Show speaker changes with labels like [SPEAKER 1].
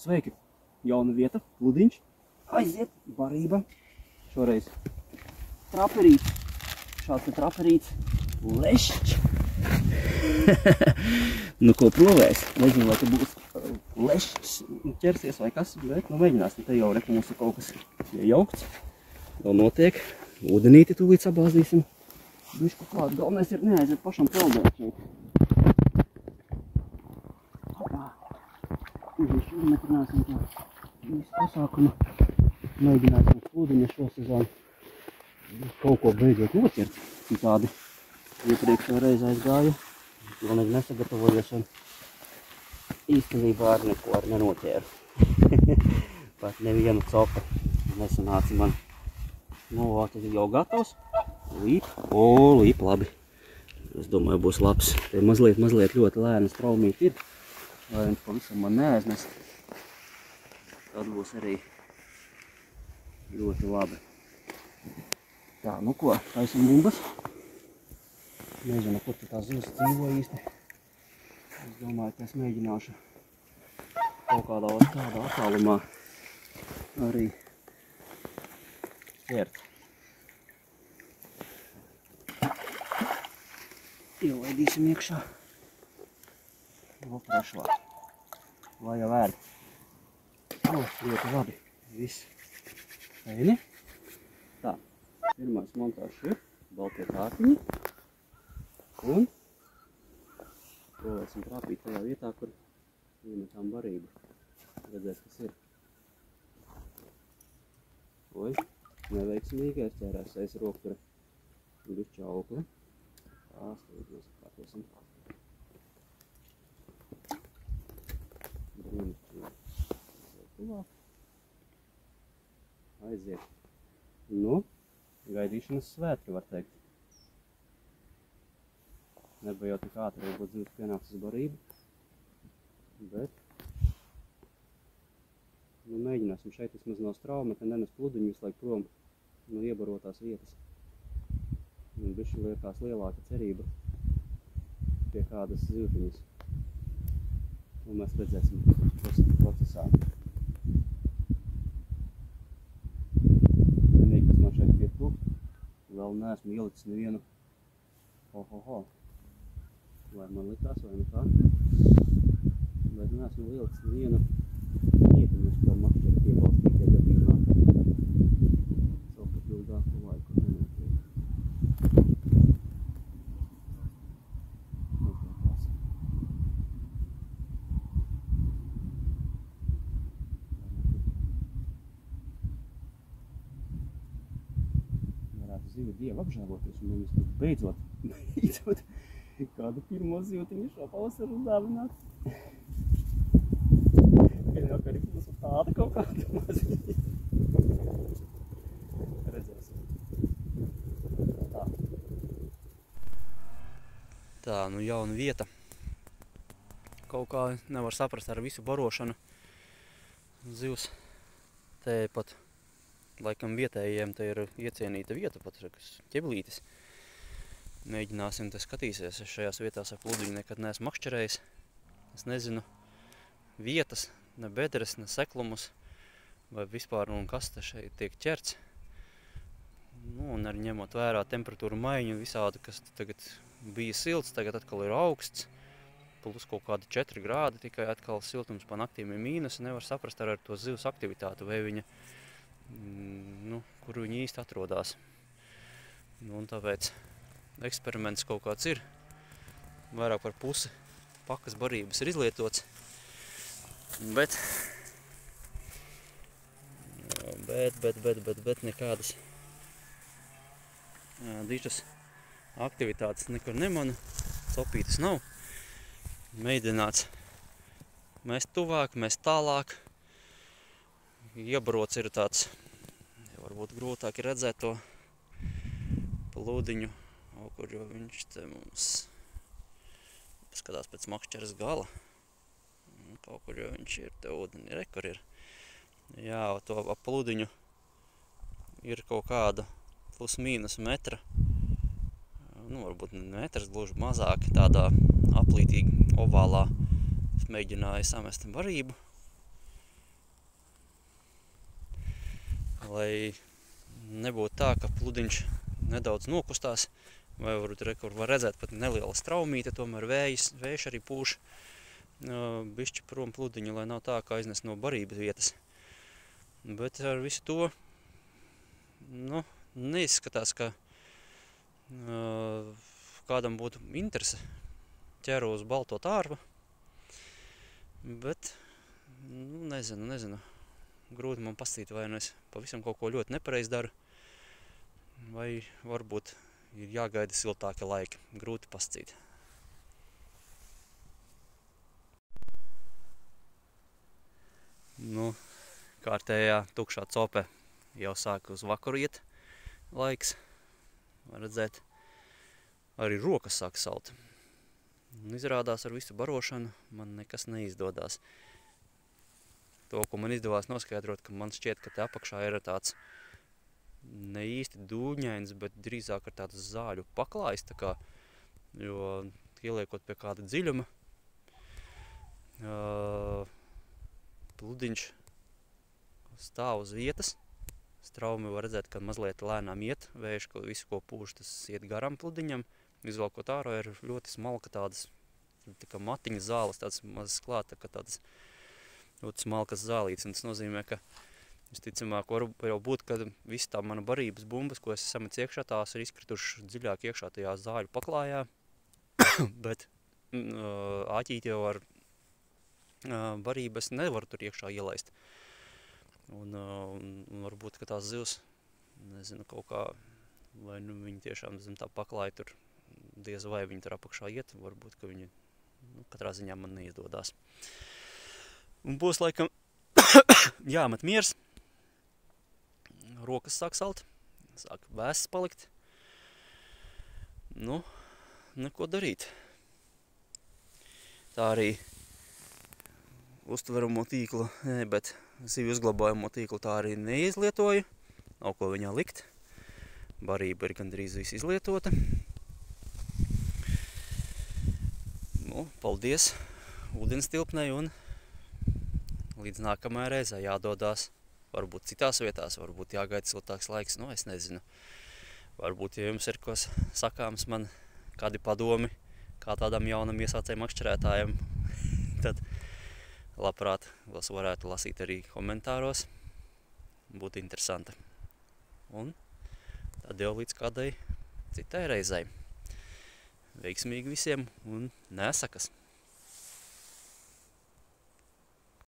[SPEAKER 1] Sveiki! Jauna vieta, pludiņš. Aiziet, barība. Šoreiz traperīts. Šāds ir traperīts. Lešķis. Nu, ko provēs? Nezinu, vai te būs lešķis ķersies vai kas, bet nu mēģināsim. Te jau reku mums ir kaut kas iejaukts. Vēl notiek. Ūdenīti tūlīt sabāzīsim. Bišku klāt. Galvenais ir neaiziet pašam peldēt šeit. Izmetrināsim to visu pasākumu. Mēģināsim pludiņa šo sezonu kaut ko beidzot noķert. Citādi iepriekšējā reizē aizgāju. Galvenais nesagatavojies un īstenībā ar neko ar nenoķēru. Pat nevienu copu nesanāca man. Nu, tas ir jau gatavs. Līp. Līp labi. Es domāju, būs labs. Te mazliet ļoti lēna straumīti ir. Lai viņš pavisam man neaiznes. Tad būs arī ļoti labi. Tā, nu ko, taisim bumbas. Nezinu, kur te tās zivs dzīvo īsti. Es domāju, ka es mēģināšu kaut kādā attālumā arī ķert. Ielaidīsim iekšā. Oprešvā. Lai jau vēr. Ļoti labi. Viss. Eini. Tā. Pirmais montāžs ir baltie kārtiņi. Un provēsim trāpīt tajā vietā, kur iemetām barību. Redzēs, kas ir. Oi. Neveiksmīgi. Es ķērās aiz roktura. Bišķi aukli. Tā, stūdz mēs kārtosim. Aiziet. Nu, gaidīšanas svētki, var teikt. Nebija jau tik ātri, varbūt zivs pienāks uz barību. Bet nu, mēģināsim šeit vismaz no strauma, te nenes pludiņu visu laiku prom no iebarotās vietas. Un bišķi liekas lielāka cerība pie kādas zivtiņas. Un mēs redzēsim procesā. Vienīgi, kas man šeit pietrūkst, vēl neesmu ielicis nevienu Vai man likās vai nekā. Bet neesmu ielicis nevienu ietiņu uz to makšķeri piebalstīt, ja gadījumā. Savu ilgāku laiku nenotiek. Zivi dievu apžēloties, un mums beidzot kādu pirmo zivtiņu šo pavasaru uzdāvināt. Gan jau, ka arī būs tāda kaut kāda maziņa. Redzēsim. Tā, nu jauna vieta. Kaut kā nevar saprast ar visu barošanu. Zivs te pat laikam vietējiem te ir iecienīta vieta, pat ķeblītis. Mēģināsim te skatīsies. Es šajās vietās ar pludiņu nekad neesmu makšķerējis. Es nezinu vietas, ne bedres, ne seklumus, vai vispār un kas te šeit tiek ķerts. Nu, un arī ņemot vērā temperatūru maiņu visādi, kas tagad bija silts, tagad atkal ir augsts. Plus kaut kādi 4 grādi, tikai atkal siltums pa naktīm ir mīnus. Nevar saprast ar to zivs aktivitāti, vai viņa kur viņi īsti atrodās. Nu, un tāpēc eksperiments kaut kāds ir. Vairāk par pusi pakas barības ir izlietots. Bet nekādas dišas aktivitātes nekur nemanu. Copītas nav. Mēģināts mest tuvāk, mest tālāk. Iebarots ir tāds, varbūt grūtāk ir redzēt to pludiņu, kur jo viņš te mums skatās pēc makšķeres gala. Kaut kur jo viņš ir te ūdeni, kur ir. Jā, to ap pludiņu ir kaut kāda plus mīnus metra. Nu, varbūt metrs gluži mazāk, tādā aplītīgi ovālā. Es mēģināju samest barību. lai nebūtu tā, ka pludiņš nedaudz nokustās, vai varbūt var redzēt pat neliela straumīte, tomēr vējš arī pūš bišķi prom pludiņu, lai nav tā, ka aiznes no barības vietas. Bet ar visu to, neizskatās, ka kādam būtu interese ķeru uz balto tārvu, bet, nezinu. Grūti man pastīt, vai es pavisam kaut ko ļoti nepareizi daru, vai varbūt ir jāgaida siltāki laiki. Grūti pastīt. Kārtējā tukšā cope jau sāk uz vakaru iet laiks. Var redzēt, arī rokas sāk salt. Izrādās ar visu barošanu man nekas neizdodas. To, ko man izdevās noskaidrot, ka man šķiet, ka te apakšā ir tāds ne īsti dūņains, bet drīzāk ar tādu zāļu paklājs, jo ieliekot pie kāda dziļuma, pludiņš stāv uz vietas. Straumi var redzēt, ka mazliet lēnām iet, vējš, ka visu, ko pūš, tas iet garam pludiņam. Izvalkot ārā ir ļoti smalka tādas, tā kā matiņas zāles, tādas mazas klāt, tādas ļoti smalkas zālītes, un tas nozīmē, ka visticamāk var jau būt, ka visi tā mana barības bumbas, ko es samec iekšā, tās ir izkritušas dziļāk iekšā tajā zāļu paklājā, bet āķīt jau ar barības nevaru tur iekšā ielaist. Un varbūt, ka tās zivs, nezinu, kaut kā, vai viņi tiešām zem tā paklāja tur, diez vai viņi tur apakšā iet, varbūt, ka viņi, katrā ziņā man neizdodās. Un būs laikam jāmet miers, rokas sāk salt, sāk vēss palikt. Neko darīt. Tā arī uztveramo tīklu, bet zivju uzglabājamo tīklu tā arī neizlietoju. Nav ko viņā likt. Barība ir gandrīz viss izlietota. Paldies ūdens tilpnei un līdz nākamajai reizē jādodās. Varbūt citās vietās, varbūt jāgaida siltāks laiks, es nezinu. Varbūt, ja jums ir ko sakāms man kādi padomi, kā tādam jaunam iesācējam makšķerētājam, tad labprāt tos varētu lasīt arī komentāros. Būtu interesanti. Un tad jau līdz kādai citai reizei. Veiksmīgi visiem un nesakas!